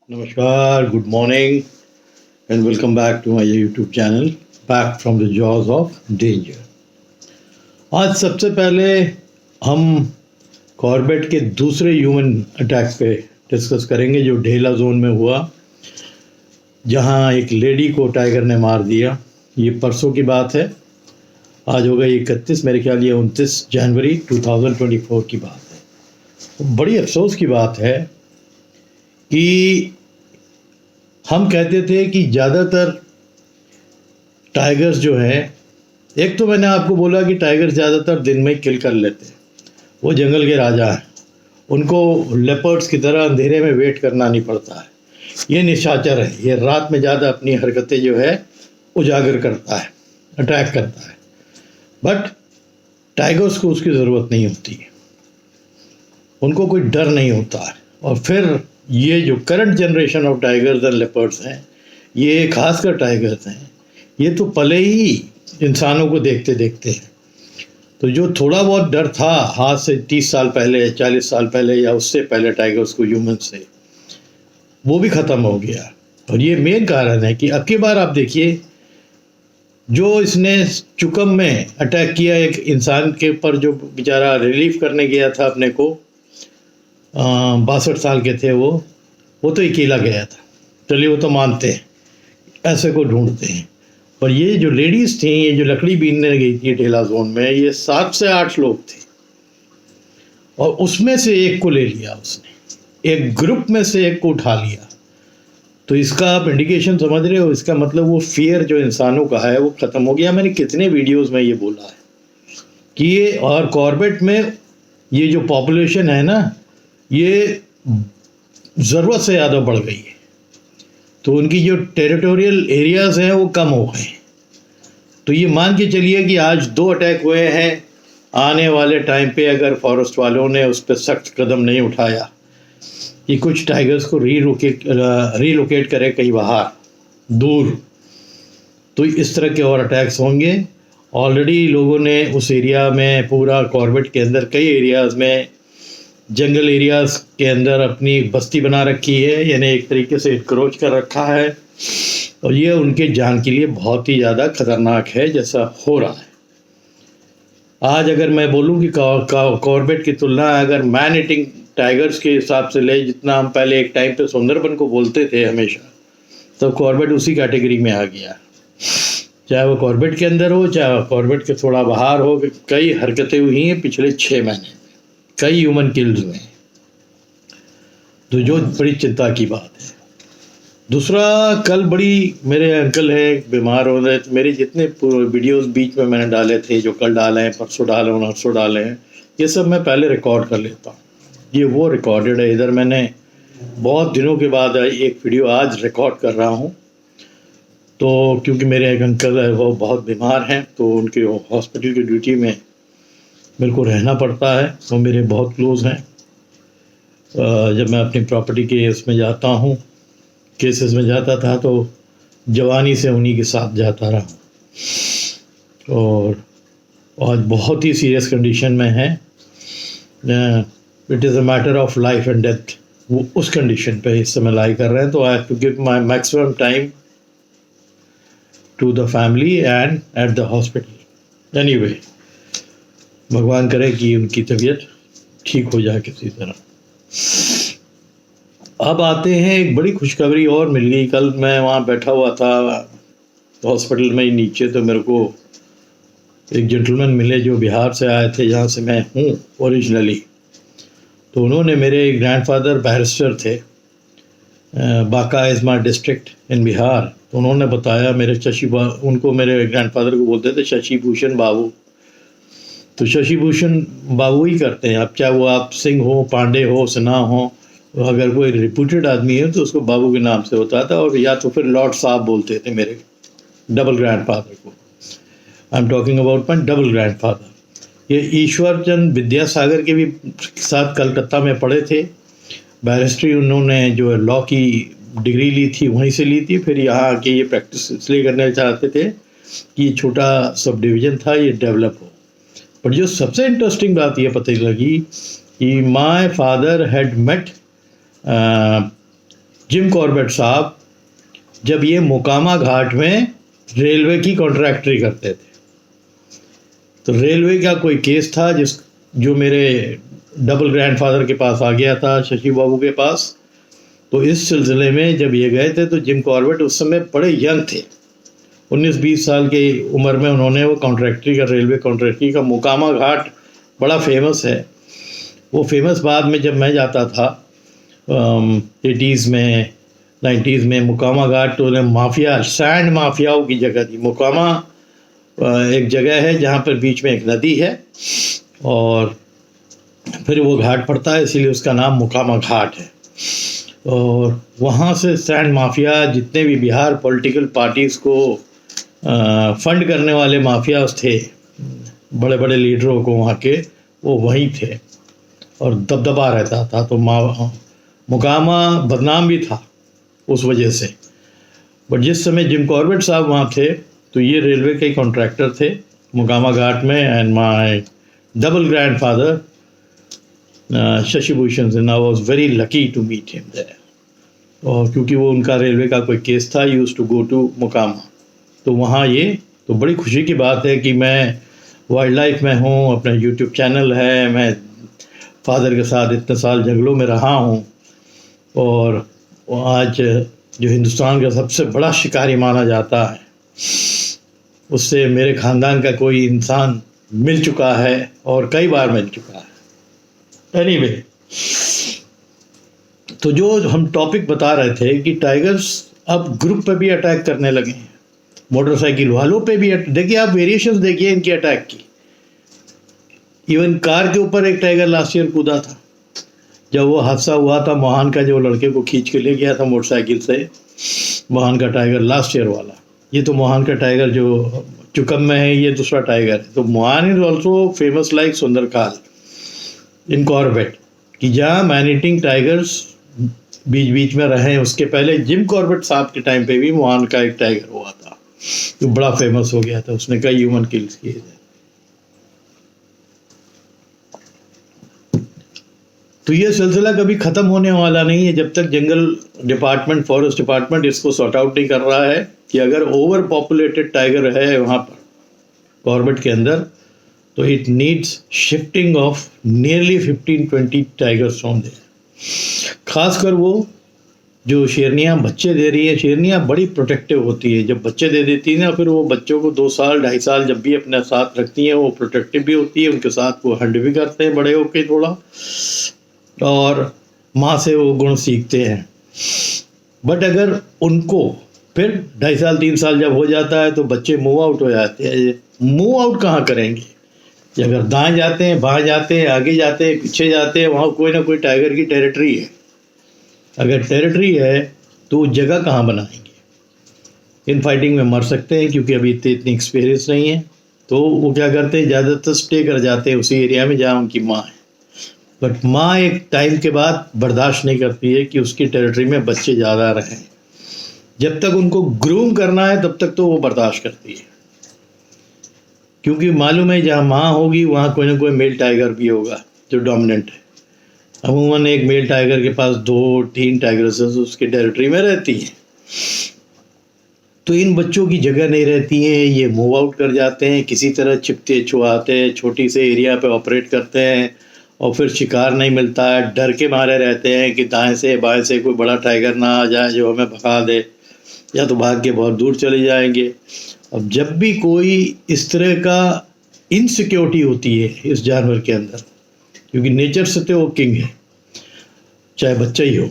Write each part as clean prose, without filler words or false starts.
Namaskar, good morning, and welcome back to my YouTube channel, Back from the Jaws of Danger. आज सबसे पहले हम Corbett के दूसरे ह्यूमन अटैक पे डिस्कस करेंगे जो ढेला जोन में हुआ, जहां एक लेडी को टाइगर ने मार दिया। ये परसों की बात है, आज हो गई 31, मेरे ख्याल ये 29 जनवरी 2024 की बात है। तो बड़ी अफसोस की बात है कि हम कहते थे कि ज़्यादातर टाइगर्स जो हैं, एक तो मैंने आपको बोला कि टाइगर ज़्यादातर दिन में किल कर लेते हैं, वो जंगल के राजा हैं, उनको लेपर्ड्स की तरह अंधेरे में वेट करना नहीं पड़ता है। ये निशाचर है, ये रात में ज़्यादा अपनी हरकतें जो है उजागर करता है, अटैक करता है। बट टाइगर्स को उसकी ज़रूरत नहीं होती है, उनको कोई डर नहीं होता है। और फिर ये जो current generation of tigers and leopards हैं, ये खासकर टाइगर्स हैं, ये तो पले ही इंसानों को देखते देखते हैं। तो जो थोड़ा बहुत डर था हाथ से 30 साल पहले, 40 साल पहले या उससे पहले टाइगर्स को ह्यूमन से, वो भी ख़त्म हो गया। और ये मेन कारण है कि अब की बार आप देखिए, जो इसने चुकम में अटैक किया एक इंसान के ऊपर, जो बेचारा रिलीफ करने गया था अपने को, 62 साल के थे वो तो अकेला गया था। चलिए वो तो मानते हैं, ऐसे को ढूंढते हैं। पर ये जो लेडीज़ थी, ये जो लकड़ी बीनने गई थी ढेला जोन में, ये 7 से 8 लोग थे और उसमें से एक को ले लिया उसने, एक ग्रुप में से एक को उठा लिया। तो इसका आप इंडिकेशन समझ रहे हो, इसका मतलब वो फियर जो इंसानों का है वो ख़त्म हो गया। मैंने कितने वीडियोज़ में ये बोला है कि ये, और कॉर्बेट में ये जो पॉपुलेशन है ना, ये ज़रूरत से ज़्यादा बढ़ गई है। तो उनकी जो टेरिटोरियल एरियाज़ हैं वो कम हो गए। तो ये मान के चलिए कि आज 2 अटैक हुए हैं, आने वाले टाइम पे अगर फॉरेस्ट वालों ने उस पर सख्त कदम नहीं उठाया कि कुछ टाइगर्स को रीलोकेट करे कहीं बाहर दूर, तो इस तरह के और अटैक्स होंगे। ऑलरेडी लोगों ने उस एरिया में, पूरा कॉर्बेट के अंदर कई एरियाज़ में, जंगल एरियाज़ के अंदर अपनी बस्ती बना रखी है, यानी एक तरीके से इंक्रोच कर रखा है। और ये उनके जान के लिए बहुत ही ज़्यादा ख़तरनाक है जैसा हो रहा है। आज अगर मैं बोलूँ कि कॉर्बेट की तुलना अगर मैन ईटिंग टाइगर्स के हिसाब से ले, जितना हम पहले एक टाइम पे सुंदरबन को बोलते थे हमेशा, तो कॉर्बेट उसी कैटेगरी में आ गया। चाहे वो कॉर्बेट के अंदर हो, चाहे कॉर्बेट के थोड़ा बाहर हो, कई हरकतें हुई हैं पिछले 6 महीने, कई ह्यूमन किल्स में, तो जो बड़ी चिंता की बात है। दूसरा, कल बड़ी, मेरे अंकल हैं बीमार हो रहे, तो मेरे जितने वीडियोस बीच में मैंने डाले थे, जो कल डाले हैं, परसों डाले हैं, नरसों डाले हैं, ये सब मैं पहले रिकॉर्ड कर लेता हूँ। ये वो रिकॉर्डेड है, इधर मैंने बहुत दिनों के बाद एक वीडियो आज रिकॉर्ड कर रहा हूँ। तो क्योंकि मेरे एक अंकल है वो बहुत बीमार हैं, तो उनके हॉस्पिटल की ड्यूटी में मेरे को रहना पड़ता है। वो मेरे बहुत क्लोज़ हैं। जब मैं अपनी प्रॉपर्टी के उसमें जाता हूँ, केसेस में जाता था, तो जवानी से उन्हीं के साथ जाता रहा। और आज बहुत ही सीरियस कंडीशन में है। It is a matter of life and death. वो उस कंडीशन पे इस समय लाई कर रहे हैं। तो I have to give my maximum time to the family and at the hospital. Anyway, भगवान करे कि उनकी तबीयत ठीक हो जाए किसी तरह। अब आते हैं, एक बड़ी खुशखबरी और मिल गई। कल मैं वहाँ बैठा हुआ था हॉस्पिटल में ही नीचे, तो मेरे को एक जेंटलमैन मिले जो बिहार से आए थे, जहाँ से मैं हूँ ओरिजिनली। तो उन्होंने, मेरे ग्रैंडफादर बैरिस्टर थे, Banka is my district in Bihar. तो उन्होंने बताया, मेरे उनको, मेरे ग्रैंडफादर को बोलते थे शशि भूषण बाबू। तो शशि भूषण बाबू ही करते हैं। अब चाहे वो आप सिंह हो, पांडे हो, सिन्हा हो, अगर कोई रिप्यूटेड आदमी है तो उसको बाबू के नाम से होता था, और या तो फिर लॉर्ड साहब बोलते थे मेरे डबल ग्रैंडफादर को। I am talking about my double grandfather. ये ईश्वर चंद विद्यासागर के भी साथ कलकत्ता में पढ़े थे। बैरिस्ट्री उन्होंने जो लॉ की डिग्री ली थी वहीं से ली थी। फिर यहाँ आके ये प्रैक्टिस इसलिए करना चाहते थे कि छोटा सब डिवीज़न था, ये डेवलप हो। पर जो सबसे इंटरेस्टिंग बात ये पता लगी कि my father had met Jim Corbett साहब जब ये मोकामा घाट में रेलवे की कॉन्ट्रैक्टरी करते थे, तो रेलवे का कोई केस था जो मेरे डबल ग्रैंडफादर के पास आ गया था, शशि बाबू के पास। तो इस सिलसिले में जब ये गए थे तो जिम कॉर्बेट उस समय बड़े यंग थे, 19-20 साल की उम्र में उन्होंने वो कॉन्ट्रैक्टरी का, रेलवे कॉन्ट्रैक्टरी का मोकामा घाट बड़ा फेमस है। वो फेमस बाद में जब मैं जाता था 80s में 90s में, मोकामा घाट तो माफिया, सैंड माफियाओं की जगह थी। मोकामा एक जगह है जहाँ पर बीच में एक नदी है और फिर वो घाट पड़ता है, इसीलिए उसका नाम मोकामा घाट है। और वहाँ से सैंड माफिया, जितने भी बिहार पॉलिटिकल पार्टीज़ को फंड करने वाले माफियाज थे, बड़े बड़े लीडरों को वहाँ के, वो वहीं थे और दबदबा रहता था। तो मोकामा बदनाम भी था उस वजह से। बट जिस समय जिम कॉर्बेट साहब वहाँ थे तो ये रेलवे के कॉन्ट्रैक्टर थे मोकामा घाट में। And my double grandfather Shashi Bhushan Sinha was very lucky to meet him there. और क्योंकि वो उनका रेलवे का कोई केस था, used to go to Mokama, तो वहाँ ये तो बड़ी खुशी की बात है कि मैं वाइल्ड लाइफ में हूँ, अपना यूट्यूब चैनल है, मैं फादर के साथ इतने साल जंगलों में रहा हूँ और आज जो हिंदुस्तान का सबसे बड़ा शिकारी माना जाता है, उससे मेरे ख़ानदान का कोई इंसान मिल चुका है और कई बार मिल चुका है। एनीवे, तो जो हम टॉपिक बता रहे थे कि टाइगर्स अब ग्रुप पे भी अटैक करने लगे हैं, मोटरसाइकिल वालों पे भी। देखिए आप वेरिएशंस देखिए इनकी अटैक की। इवन कार के ऊपर एक टाइगर लास्ट ईयर कूदा था जब वो हादसा हुआ था मोहान का, जो लड़के को खींच के ले गया था मोटरसाइकिल से, मोहान का टाइगर लास्ट ईयर वाला। ये तो मोहान का टाइगर जो चुकम में है, ये दूसरा टाइगर है। तो Mohan is also famous like सुंदरकाल in Corbett, कि जहाँ मैन ईटिंग टाइगर्स बीच बीच में रहे। उसके पहले जिम कॉर्बेट साहब के टाइम पे भी मोहान का एक टाइगर हुआ था जो बड़ा फेमस हो गया था, उसने कई ह्यूमन किल्स किए थे। तो ये सिलसिला कभी ख़त्म होने वाला नहीं है जब तक जंगल डिपार्टमेंट, फॉरेस्ट डिपार्टमेंट इसको सॉर्ट आउट नहीं कर रहा है कि अगर ओवर पॉपुलेटेड टाइगर है वहाँ पर कॉर्बेट के अंदर, तो it needs shifting of nearly 15-20 tigers from there. खासकर वो जो शेरनियाँ बच्चे दे रही है, शेरनियाँ बड़ी प्रोटेक्टिव होती है। जब बच्चे दे देती है ना, फिर वो बच्चों को 2 साल 2.5 साल जब भी अपने साथ रखती हैं, वो प्रोटेक्टिव भी होती है, उनके साथ वो हंड भी करते हैं बड़े होके थोड़ा, और माँ से वो गुण सीखते हैं। बट अगर उनको फिर 2.5 साल 3 साल जब हो जाता है तो बच्चे मूव आउट हो जाते हैं। मूव आउट कहाँ करेंगे? अगर दाएं जाते हैं, बाएं जाते हैं, आगे जाते हैं, पीछे जाते हैं, वहाँ कोई ना कोई टाइगर की टेरिटरी है। अगर टेरिटरी है तो जगह कहाँ बनाएंगे? इन फाइटिंग में मर सकते हैं क्योंकि अभी इतनी एक्सपीरियंस नहीं है। तो वो क्या करते हैं, ज़्यादातर स्टे कर जाते हैं उसी एरिया में जहाँ उनकी माँ है। बट माँ एक टाइम के बाद बर्दाश्त नहीं करती है कि उसकी टेरिटरी में बच्चे ज़्यादा रहें। जब तक उनको ग्रूम करना है तब तक तो वो बर्दाश्त करती है, क्योंकि मालूम है जहाँ माँ होगी वहाँ कोई ना कोई मेल टाइगर भी होगा जो डोमिनेंट है। अमूमन एक मेल टाइगर के पास 2-3 टाइगर्स उसकी टेरिटरी में रहती हैं। तो इन बच्चों की जगह नहीं रहती है, ये मूव आउट कर जाते हैं, किसी तरह छिपते छुआते छोटी से एरिया पे ऑपरेट करते हैं और फिर शिकार नहीं मिलता है। डर के मारे रहते हैं कि दाएं से बाएं से कोई बड़ा टाइगर ना आ जाए जो हमें भगा दे, या तो भाग के बहुत दूर चले जाएंगे। अब जब भी कोई इस तरह का इनसिक्योरिटी होती है इस जानवर के अंदर, क्योंकि नेचर से तो वो किंग है चाहे बच्चा ही हो,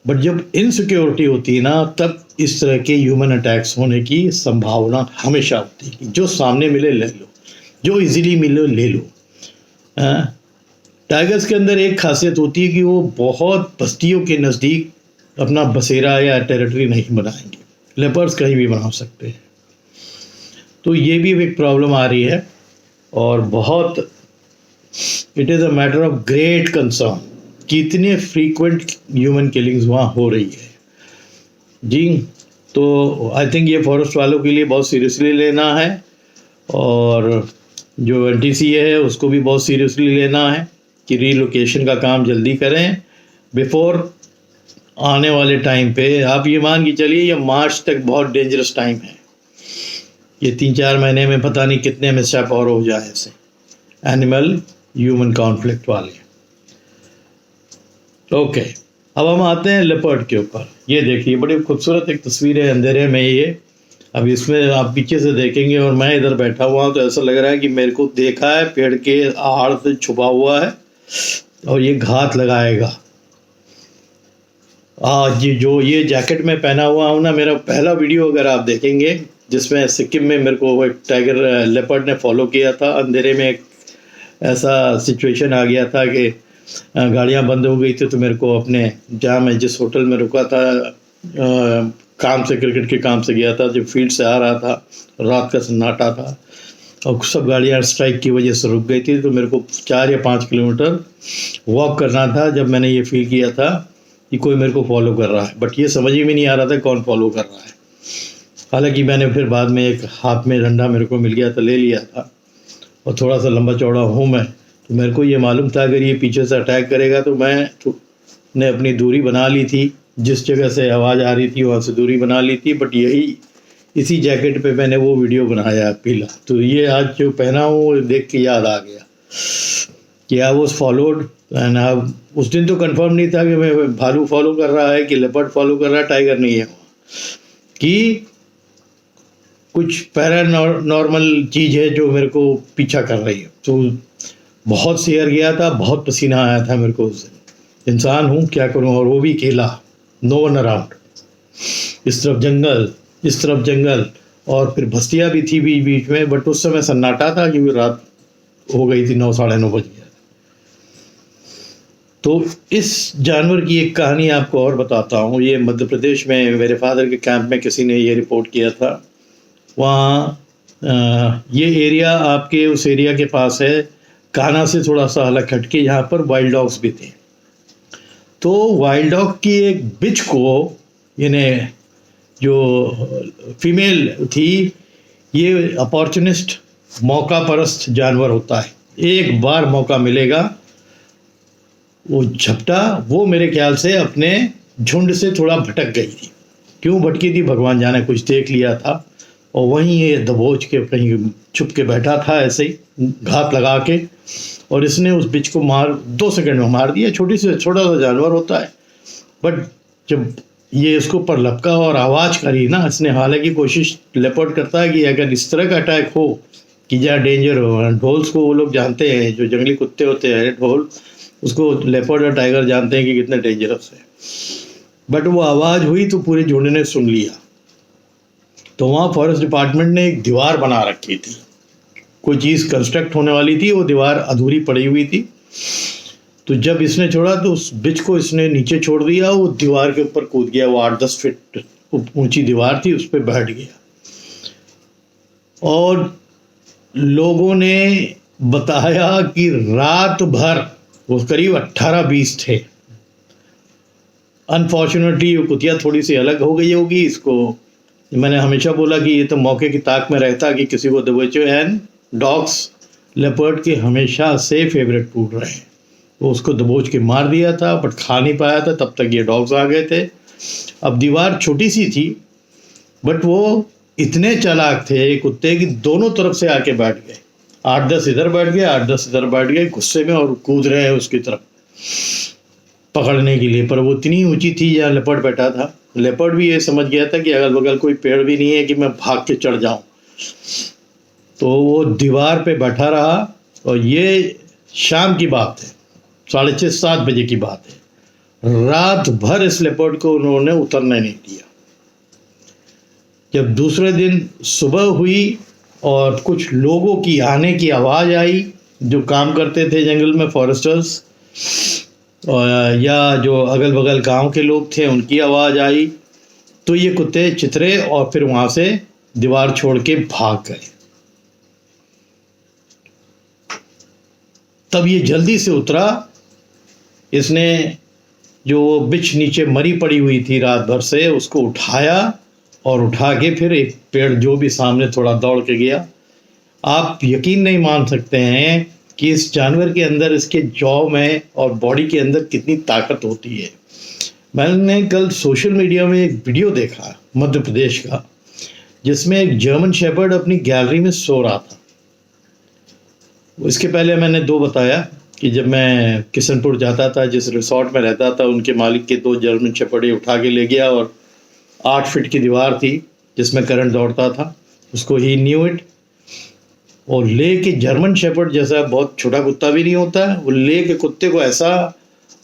बट जब इनसिक्योरिटी होती है ना, तब इस तरह के ह्यूमन अटैक्स होने की संभावना हमेशा होती है कि जो सामने मिले ले लो, जो इजीली मिले ले लो। टाइगर्स के अंदर एक खासियत होती है कि वो बहुत बस्तियों के नज़दीक अपना बसेरा या टेरिटरी नहीं बनाएंगे। लेपर्ड्स कहीं भी बना सकते हैं। तो ये भी एक प्रॉब्लम आ रही है और बहुत it is a matter of great concern कि इतने फ्रीक्वेंट ह्यूमन किलिंग्स वहाँ हो रही है जी। तो आई थिंक ये फॉरेस्ट वालों के लिए बहुत सीरियसली लेना है और जो NTCA है उसको भी बहुत सीरियसली लेना है कि रीलोकेशन का काम जल्दी करें बिफोर आने वाले टाइम पे आप ये मान के चलिए ये मार्च तक बहुत डेंजरस टाइम है। ये 3-4 महीने में पता नहीं कितने मिसहैप और हो जाए ऐसे एनिमल ह्यूमन कॉन्फ्लिक्ट वाले। ओके, अब हम आते हैं लेपर्ड के ऊपर। ये देखिए बड़ी खूबसूरत एक तस्वीर है अंधेरे में ये। अब इसमें आप पीछे से देखेंगे और मैं इधर बैठा हुआ हूँ तो ऐसा लग रहा है कि मेरे को देखा है पेड़ के आड़ से छुपा हुआ है और ये घात लगाएगा। आज जो ये जैकेट में पहना हुआ हूँ ना, मेरा पहला वीडियो अगर आप देखेंगे जिसमें सिक्किम में मेरे को एक टाइगर लेपर्ड ने फॉलो किया था, अंधेरे में एक ऐसा सिचुएशन आ गया था कि गाड़ियाँ बंद हो गई थी तो मेरे को अपने जहाँ मैं जिस होटल में रुका था काम से, क्रिकेट के काम से गया था, जब फील्ड से आ रहा था, रात का सन्नाटा था और सब गाड़ियाँ स्ट्राइक की वजह से रुक गई थी, तो मेरे को 4 या 5 किलोमीटर वॉक करना था जब मैंने ये फील किया था कि कोई मेरे को फॉलो कर रहा है। बट ये समझ ही में नहीं आ रहा था कौन फॉलो कर रहा है। हालांकि मैंने फिर बाद में एक हाथ में डंडा मेरे को मिल गया था, ले लिया था और थोड़ा सा लंबा चौड़ा हूँ मैं, तो मेरे को ये मालूम था अगर ये पीछे से अटैक करेगा तो मैंने अपनी दूरी बना ली थी, जिस जगह से आवाज़ आ रही थी वहाँ से दूरी बना ली थी। बट यही इसी जैकेट पे मैंने वो वीडियो बनाया पीला, तो ये आज जो पहना हूँ वो देख के याद आ गया कि आई वॉज फॉलोड। एंड उस दिन तो कंफर्म नहीं था कि मैं भालू फॉलो कर रहा है कि लेपर्ड फॉलो कर रहा है, टाइगर नहीं है, कि कुछ पैरानॉर्मल चीज़ है जो मेरे को पीछा कर रही है। तो बहुत सियर गया था, बहुत पसीना आया था मेरे को उस दिन। इंसान हूँ क्या करूँ, और वो भी अकेला, नो वन अराउंड। इस तरफ जंगल, इस तरफ जंगल, और फिर बस्तियाँ भी थी बीच बीच में। बट उस समय सन्नाटा था क्योंकि रात हो गई थी, 9 साढ़े 9 बज गया। तो इस जानवर की एक कहानी आपको और बताता हूँ। ये मध्य प्रदेश में मेरे फादर के कैंप में किसी ने ये रिपोर्ट किया था। वहाँ ये एरिया आपके उस एरिया के पास है, कान्हा से थोड़ा सा अलग हटके, यहाँ पर वाइल्ड डॉग्स भी थे। तो वाइल्ड डॉग की एक बिच को, यानी जो फीमेल थी, ये अपॉर्चुनिस्ट, मौका परस्त जानवर होता है। एक बार मौका मिलेगा वो झपटा। वो मेरे ख्याल से अपने झुंड से थोड़ा भटक गई थी। क्यों भटकी थी भगवान जाने, कुछ देख लिया था और वहीं ये दबोच के कहीं छुप के बैठा था ऐसे ही घात लगा के, और इसने उस बिच को 2 सेकंड में मार दिया। छोटा सा जानवर होता है, बट जब ये इसको पर लपका और आवाज़ करी ना इसने, हालांकि कोशिश लेपर्ड करता है कि अगर इस तरह का अटैक हो कि जहाँ डेंजर हो, ढोल्स को वो लोग जानते हैं, जो जंगली कुत्ते होते हैं ढोल, उसको लेपर्ड और टाइगर जानते हैं कि कितने डेंजरस है। बट वो आवाज़ हुई तो पूरे झुंड ने सुन लिया। तो वहाँ फॉरेस्ट डिपार्टमेंट ने एक दीवार बना रखी थी, कोई चीज़ कंस्ट्रक्ट होने वाली थी, वो दीवार अधूरी पड़ी हुई थी। तो जब इसने छोड़ा तो उस बिच को इसने नीचे छोड़ दिया, वो दीवार के ऊपर कूद गया। वो 8-10 फीट ऊंची दीवार थी, उस पर बैठ गया। और लोगों ने बताया कि रात भर, वो करीब 18-20 थे। अनफॉर्चुनेटली वो कुतिया थोड़ी सी अलग हो गई होगी। इसको मैंने हमेशा बोला कि ये तो मौके की ताक में रहता कि किसी को दबोचे। एंड डॉग्स लेपर्ड के हमेशा से फेवरेट फूड रहे हैं। वो उसको दबोच के मार दिया था, बट खा नहीं पाया था, तब तक ये डॉग्स आ गए थे। अब दीवार छोटी सी थी, बट वो इतने चालाक थे कुत्ते कि दोनों तरफ से आके बैठ गए। 8-10 इधर बैठ गए, 8-10 इधर बैठ गए गुस्से में, और कूद रहे हैं उसकी तरफ पकड़ने के लिए। पर वो इतनी ऊंची थी जहाँ लेपर्ड बैठा था। लेपर्ड भी ये समझ गया था कि अगल बगल कोई पेड़ भी नहीं है कि मैं भाग के चढ़ जाऊं। तो वो दीवार पे बैठा रहा। और ये शाम की बात है, 6:30-7 बजे की बात है। रात भर इस लेपर्ड को उन्होंने उतरने नहीं दिया। जब दूसरे दिन सुबह हुई और कुछ लोगों की आने की आवाज़ आई, जो काम करते थे जंगल में, फॉरेस्टर्स, या जो अगल बगल गांव के लोग थे, उनकी आवाज़ आई, तो ये कुत्ते चितरे और फिर वहाँ से दीवार छोड़ के भाग गए। तब ये जल्दी से उतरा। इसने जो बिच नीचे मरी पड़ी हुई थी रात भर से, उसको उठाया और उठा के फिर एक पेड़ जो भी सामने थोड़ा दौड़ के गया। आप यकीन नहीं मान सकते हैं कि इस जानवर के अंदर, इसके जॉ में और बॉडी के अंदर कितनी ताकत होती है। मैंने कल सोशल मीडिया में एक वीडियो देखा मध्य प्रदेश का, जिसमें एक जर्मन शेपर्ड अपनी गैलरी में सो रहा था। इसके पहले मैंने दो बताया कि जब मैं किशनपुर जाता था, जिस रिसोर्ट में रहता था, उनके मालिक के दो जर्मन शेपर्ड उठा के ले गया और 8 फीट की दीवार थी जिसमें करंट दौड़ता था, उसको ही न्यू इट, और ले के जर्मन शेपर्ड जैसा बहुत छोटा कुत्ता भी नहीं होता है, वो ले के कुत्ते को ऐसा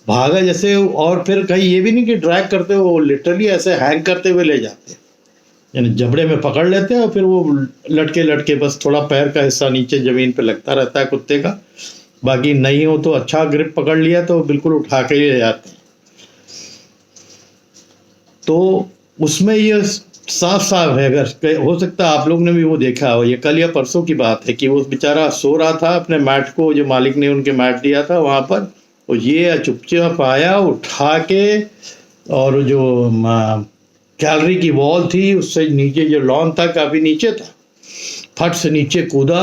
भागा जैसे, और फिर कहीं ये भी नहीं कि ड्रैग करते हो, वो लिटरली ऐसे हैंग करते हुए ले जाते हैं, यानी जबड़े में पकड़ लेते हैं और फिर वो लटके लटके बस थोड़ा पैर का हिस्सा नीचे ज़मीन पे लगता रहता है कुत्ते का, बाकी नहीं हो तो अच्छा ग्रिप पकड़ लिया तो बिल्कुल उठा के ले जाते हैं। तो उसमें ये साफ साफ है, अगर हो सकता है आप लोग ने भी वो देखा हो, ये कल या परसों की बात है कि वो बेचारा सो रहा था अपने मैट को, जो मालिक ने उनके मैट दिया था वहाँ पर, और ये चुपचाप आया उठा के, और जो गैलरी की वॉल थी उससे नीचे जो लॉन था काफ़ी नीचे था, फट से नीचे कूदा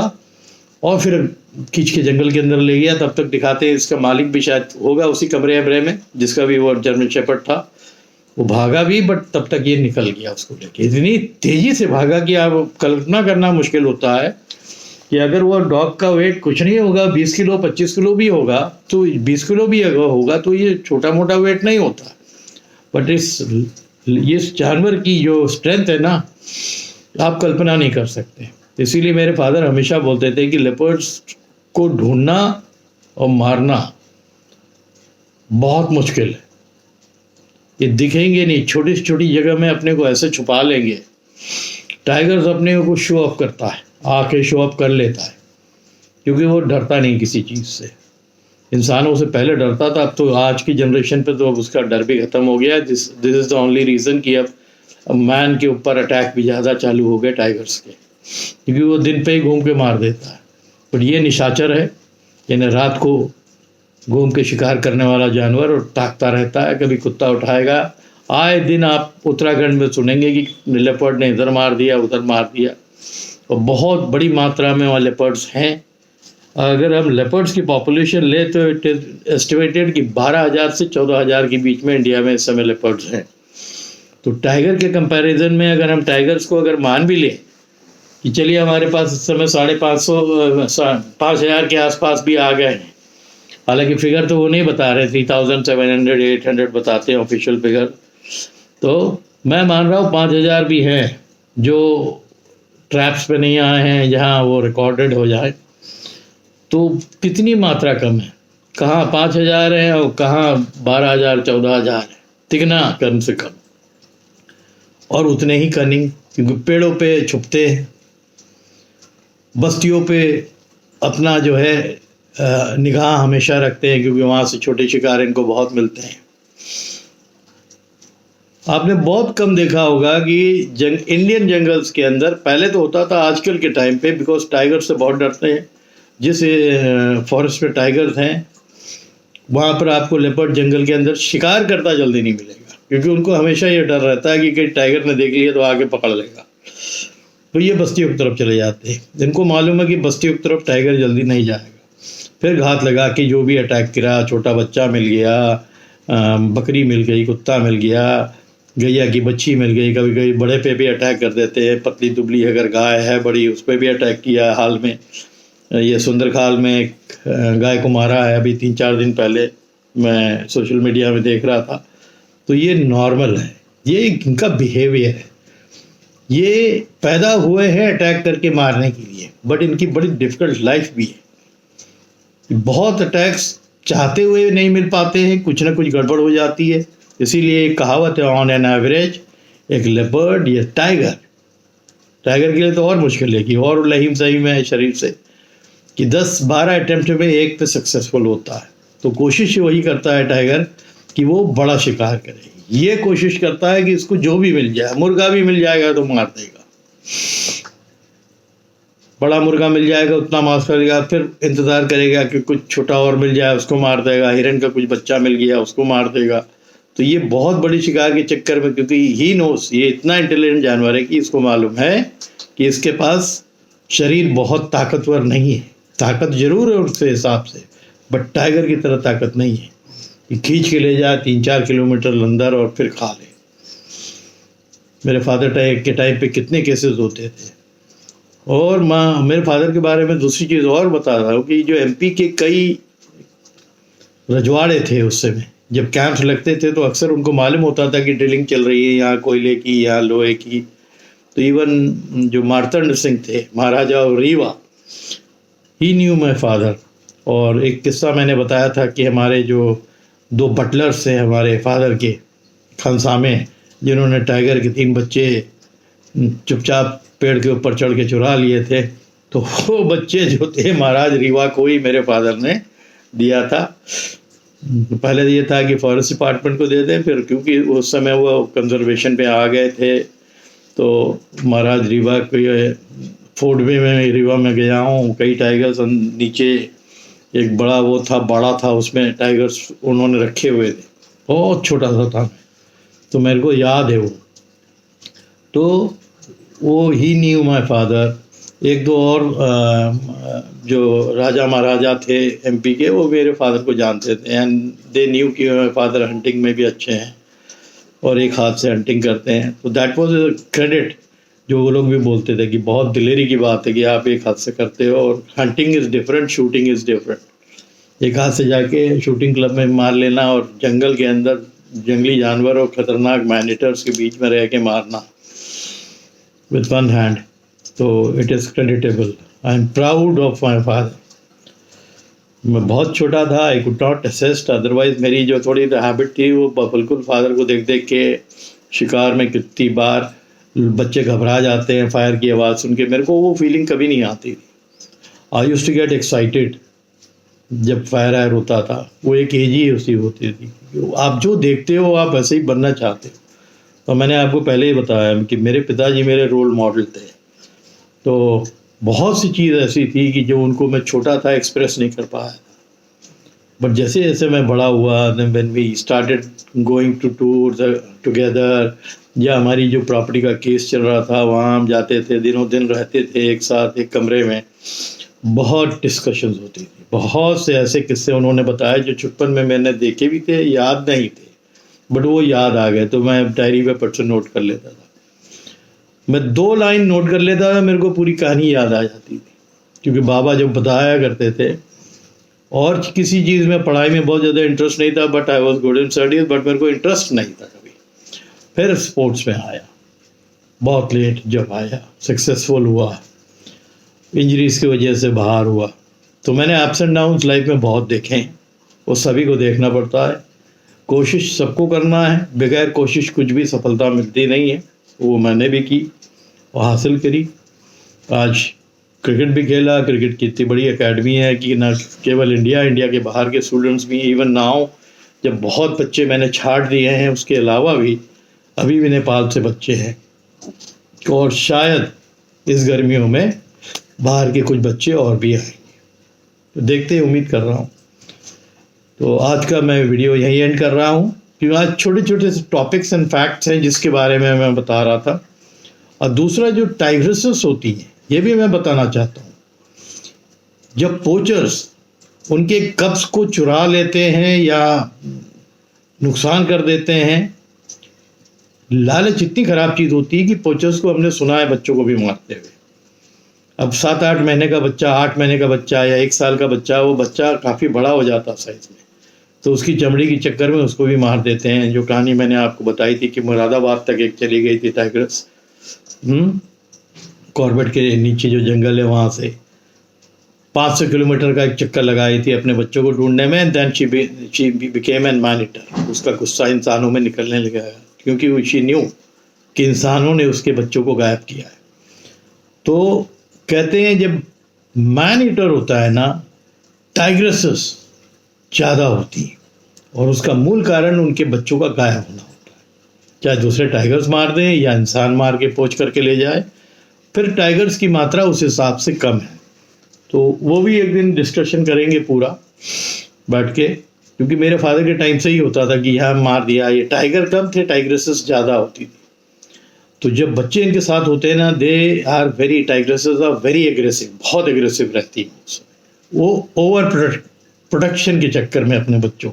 और फिर खींच के जंगल के अंदर ले गया। तब तक दिखाते हैं इसका मालिक भी शायद होगा उसी कमरे में जिसका भी वो जर्मन शेपर्ड था, वो भागा भी, बट तब तक ये निकल गया उसको लेके। इतनी तेज़ी से भागा कि आप कल्पना करना मुश्किल होता है कि अगर वो डॉग का वेट कुछ नहीं होगा, 20 किलो 25 किलो भी होगा, तो 20 किलो भी अगर होगा तो ये छोटा मोटा वेट नहीं होता। बट इस जानवर की जो स्ट्रेंथ है ना, आप कल्पना नहीं कर सकते। इसीलिए मेरे फादर हमेशा बोलते थे कि लेपर्ड्स को ढूंढना और मारना बहुत मुश्किल है, ये दिखेंगे नहीं, छोटी छोटी जगह में अपने को ऐसे छुपा लेंगे। टाइगर्स अपने को शो ऑफ करता है, आके शो ऑफ कर लेता है, क्योंकि वो डरता नहीं किसी चीज़ से। इंसानों से पहले डरता था, अब तो आज की जनरेशन पे तो अब उसका डर भी ख़त्म हो गया। This is the only reason कि अब मैन के ऊपर अटैक भी ज़्यादा चालू हो गए टाइगर्स के, क्योंकि वो दिन पे ही घूम के मार देता है। पर ये निशाचर है, यानी रात को घूम के शिकार करने वाला जानवर, और ताकता रहता है। कभी कुत्ता उठाएगा, आए दिन आप उत्तराखंड में सुनेंगे कि लेपर्ड ने इधर मार दिया उधर मार दिया, और बहुत बड़ी मात्रा में वहाँ लेपर्ड्स हैं। अगर हम लेपर्ड्स की पॉपुलेशन ले तो इट इज़ एस्टिमेटेड कि 12,000 से 14,000 के बीच में इंडिया में इस समय लेपर्ड्स हैं। तो टाइगर के कंपैरिजन में अगर हम टाइगर्स को अगर मान भी लें कि चलिए हमारे पास इस समय 5,500 के आसपास भी आ गए हैं, हालांकि फिगर तो वो नहीं बता रहे, 3,700 800 बताते हैं ऑफिशियल फिगर, तो मैं मान रहा हूँ 5,000 भी हैं जो ट्रैप्स पे नहीं आए हैं जहाँ वो रिकॉर्डेड हो जाए। तो कितनी मात्रा कम है, कहाँ 5,000 है और कहाँ 12,000 14,000 है, तिगना कम से कम, और उतने ही कनिंग, क्योंकि पेड़ों पे छुपते हैं, बस्तियों पे अपना जो है निगाह हमेशा रखते हैं, क्योंकि वहाँ से छोटे शिकार इनको बहुत मिलते हैं। आपने बहुत कम देखा होगा कि इंडियन जंगल्स के अंदर, पहले तो होता था, आजकल के टाइम पे बिकॉज टाइगर से बहुत डरते हैं, जिस फॉरेस्ट में टाइगर्स हैं वहाँ पर आपको लेपर्ड जंगल के अंदर शिकार करता जल्दी नहीं मिलेगा, क्योंकि उनको हमेशा ये डर रहता है कि कहीं टाइगर ने देख लिया तो आगे पकड़ लेगा। तो ये बस्तियों की तरफ चले जाते हैं, इनको मालूम है कि बस्तियों की तरफ टाइगर जल्दी नहीं जाएगा। फिर घात लगा कि जो भी अटैक करा, छोटा बच्चा मिल गया, बकरी मिल गई, कुत्ता मिल गया, गैया की बच्ची मिल गई, कभी कभी बड़े पे भी अटैक कर देते हैं, पतली दुबली अगर गाय है बड़ी उस पर भी अटैक किया। हाल में ये सुंदरखाल में एक गाय को मारा है, अभी 3-4 दिन पहले मैं सोशल मीडिया में देख रहा था। तो ये नॉर्मल है, ये इनका बिहेवियर है, ये पैदा हुए हैं अटैक करके मारने के लिए, बट इनकी बड़ी डिफ़िकल्ट लाइफ भी है। बहुत अटैक्स चाहते हुए नहीं मिल पाते हैं, कुछ ना कुछ गड़बड़ हो जाती है। इसीलिए एक कहावत है, ऑन एन एवरेज एक लेपर्ड या टाइगर के लिए तो और मुश्किल है कि और लहीम सहीम है शरीर से, कि 10-12 अटैम्प्ट में एक पे सक्सेसफुल होता है। तो कोशिश वही करता है टाइगर कि वो बड़ा शिकार करे, ये कोशिश करता है कि इसको जो भी मिल जाए, मुर्गा भी मिल जाएगा तो मार देगा, बड़ा मुर्गा मिल जाएगा उतना मांस करेगा, फिर इंतज़ार करेगा कि कुछ छोटा और मिल जाए उसको मार देगा, हिरन का कुछ बच्चा मिल गया उसको मार देगा। तो ये बहुत बड़ी शिकार के चक्कर में, क्योंकि ही नोस, ये इतना इंटेलिजेंट जानवर है कि इसको मालूम है कि इसके पास शरीर बहुत ताकतवर नहीं है, ताकत जरूर है उसके हिसाब से, बट टाइगर की तरह ताकत नहीं है। कि खींच के ले जाए 3-4 किलोमीटर अंदर और फिर खा ले। मेरे फादर के टाइम पे कितने केसेस होते थे। और मेरे फादर के बारे में दूसरी चीज़ और बता रहा हूँ कि जो एमपी के कई रजवाड़े थे उस समय, जब कैंप्स लगते थे तो अक्सर उनको मालूम होता था कि ड्रिलिंग चल रही है यहाँ कोयले की, यहाँ लोहे की। तो इवन जो मार्तंड सिंह थे, महाराजा और रीवा, ही न्यू माई फादर। और एक किस्सा मैंने बताया था कि हमारे जो 2 बटलर्स थे हमारे फादर के खानसामे, जिन्होंने टाइगर के 3 बच्चे चुपचाप पेड़ के ऊपर चढ़ के चुरा लिए थे, तो वो बच्चे जो थे महाराज रीवा को ही मेरे फादर ने दिया था। पहले ये था कि फॉरेस्ट डिपार्टमेंट को दे दें, फिर क्योंकि उस समय वो कंजर्वेशन पे आ गए थे तो महाराज रीवा को फोर्ट में मैं रीवा में गया हूँ। कई टाइगर्स नीचे एक बड़ा था उसमें टाइगर्स उन्होंने रखे हुए थे, बहुत छोटा सा था, तो मेरे को याद है वो। तो वो ही न्यू माई फादर। 1-2 और जो राजा महाराजा थे एमपी के, वो मेरे फादर को जानते थे एंड दे न्यू कि मेरे फादर हंटिंग में भी अच्छे हैं और एक हाथ से हंटिंग करते हैं। तो दैट वाज अ क्रेडिट, जो वो लोग भी बोलते थे कि बहुत दिलेरी की बात है कि आप एक हाथ से करते हो, और hunting is different, shooting is different. एक हाथ से जाके शूटिंग क्लब में मार लेना और जंगल के अंदर जंगली जानवर और ख़तरनाक मैनिटर्स के बीच में रह के मारना with one hand, so it is creditable. I am proud of my father. मैं बहुत छोटा था, I could not assist, otherwise मेरी जो थोड़ी हैबिट थी वो बिल्कुल फादर को देख देख के शिकार में कितनी बार बच्चे घबरा जाते हैं फायर की आवाज़ सुन के, मेरे को वो फीलिंग कभी नहीं आती थी। I used to get excited जब फायर आयर होता था। वो एक एज ही उसकी होती थी, आप जो देखते हो आप वैसे ही बनना चाहते हो। तो मैंने आपको पहले ही बताया कि मेरे पिताजी मेरे रोल मॉडल थे। तो बहुत सी चीज़ ऐसी थी कि जो उनको मैं छोटा था एक्सप्रेस नहीं कर पाया, बट जैसे जैसे मैं बड़ा हुआ, when we started going to tour together, या हमारी जो प्रॉपर्टी का केस चल रहा था वहाँ हम जाते थे, दिनों दिन रहते थे एक साथ एक कमरे में, बहुत डिस्कशंस होती थी। बहुत से ऐसे किस्से उन्होंने बताए जो छुपन में मैंने देखे भी थे, याद नहीं थे, बट वो याद आ गए, तो मैं डायरी पे पट से नोट कर लेता था। मैं 2 लाइन नोट कर लेता था, मेरे को पूरी कहानी याद आ जाती थी, क्योंकि बाबा जब बताया करते थे। और किसी चीज़ में, पढ़ाई में बहुत ज़्यादा इंटरेस्ट नहीं था, but I was good in studies, but मेरे को इंटरेस्ट नहीं था कभी। फिर स्पोर्ट्स में आया, बहुत लेट जब आया, सक्सेसफुल हुआ, इंजरीज की वजह से बाहर हुआ। तो मैंने अप्स एंड डाउन्स लाइफ में बहुत देखे हैं, वो सभी को देखना पड़ता है। कोशिश सबको करना है, बगैर कोशिश कुछ भी सफलता मिलती नहीं है। वो मैंने भी की और हासिल करी। आज क्रिकेट भी खेला, क्रिकेट की इतनी बड़ी एकेडमी है कि ना केवल इंडिया के बाहर के स्टूडेंट्स भी, इवन नाउ जब बहुत बच्चे मैंने छाड़ दिए हैं, उसके अलावा भी अभी भी नेपाल से बच्चे हैं, और शायद इस गर्मियों में बाहर के कुछ बच्चे और भी आएंगे। तो देखते हैं, उम्मीद कर रहा हूँ। तो आज का मैं वीडियो यहीं एंड कर रहा हूँ, क्योंकि आज छोटे छोटे से टॉपिक्स एंड फैक्ट्स हैं जिसके बारे में मैं बता रहा था। और दूसरा जो टाइग्रेसेस होती हैं, ये भी मैं बताना चाहता हूँ। जब पोचर्स उनके कब्ज को चुरा लेते हैं या नुकसान कर देते हैं, लालच इतनी ख़राब चीज़ होती है कि पोचर्स को हमने सुना है बच्चों को भी मारते हुए। अब 7-8 महीने का बच्चा, 8 महीने का बच्चा या 1 साल का बच्चा, वो बच्चा काफ़ी बड़ा हो जाता साइज में, तो उसकी चमड़ी के चक्कर में उसको भी मार देते हैं। जो कहानी मैंने आपको बताई थी कि मुरादाबाद तक एक चली गई थी टाइग्रेस, कॉर्बेट के नीचे जो जंगल है वहाँ से 500 किलोमीटर का एक चक्कर लगाई थी अपने बच्चों को ढूंढने में। Then she became an monitor. उसका गुस्सा इंसानों में निकलने लगा, क्योंकि शी न्यू कि इंसानों ने उसके बच्चों को गायब किया है। तो कहते हैं जब मैन ईटर होता है ना, टाइग्रेसेस ज़्यादा होती हैं, और उसका मूल कारण उनके बच्चों का गायब होना होता है। चाहे दूसरे टाइगर्स मार दें या इंसान मार के पोंछ करके ले जाए, फिर टाइगर्स की मात्रा उस हिसाब से कम है। तो वो भी एक दिन डिस्कशन करेंगे पूरा बैठ के, क्योंकि मेरे फादर के टाइम से ही होता था कि यहाँ मार दिया। ये टाइगर कम थे, टाइग्रेसेस ज़्यादा होती थी। तो जब बच्चे इनके साथ होते हैं ना, they are very, tigresses are very aggressive, बहुत एग्रेसिव रहती हैं। वो ओवर प्रोटेक्शन के चक्कर में अपने बच्चों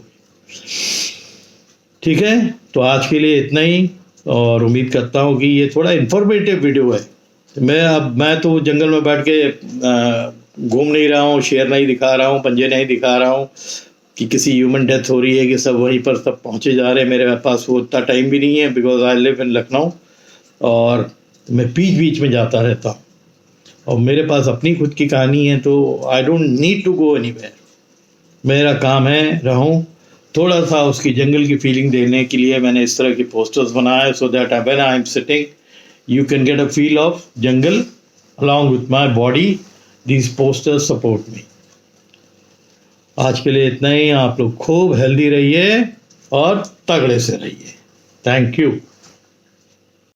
ठीक है, तो आज के लिए इतना ही, और उम्मीद करता हूँ कि ये थोड़ा इन्फॉर्मेटिव वीडियो है। मैं तो जंगल में बैठ के घूम नहीं रहा हूँ, शेर नहीं दिखा रहा हूँ, पंजे नहीं दिखा रहा हूँ कि किसी ह्यूमन डेथ हो रही है कि सब वहीं पर सब पहुँचे जा रहे हैं। मेरे पास वो उतना टाइम भी नहीं है, because I live in Lucknow, और मैं बीच बीच में जाता रहता हूँ, और मेरे पास अपनी खुद की कहानी है, तो I don't need to go anywhere. मेरा काम है रहूं, थोड़ा सा उसकी जंगल की फीलिंग देने के लिए मैंने इस तरह के पोस्टर्स बनाए, so that when I am sitting you can get a feel of jungle along with my body. These posters support me. आज के लिए इतना ही। आप लोग खूब हेल्दी रहिए और तगड़े से रहिए। Thank you.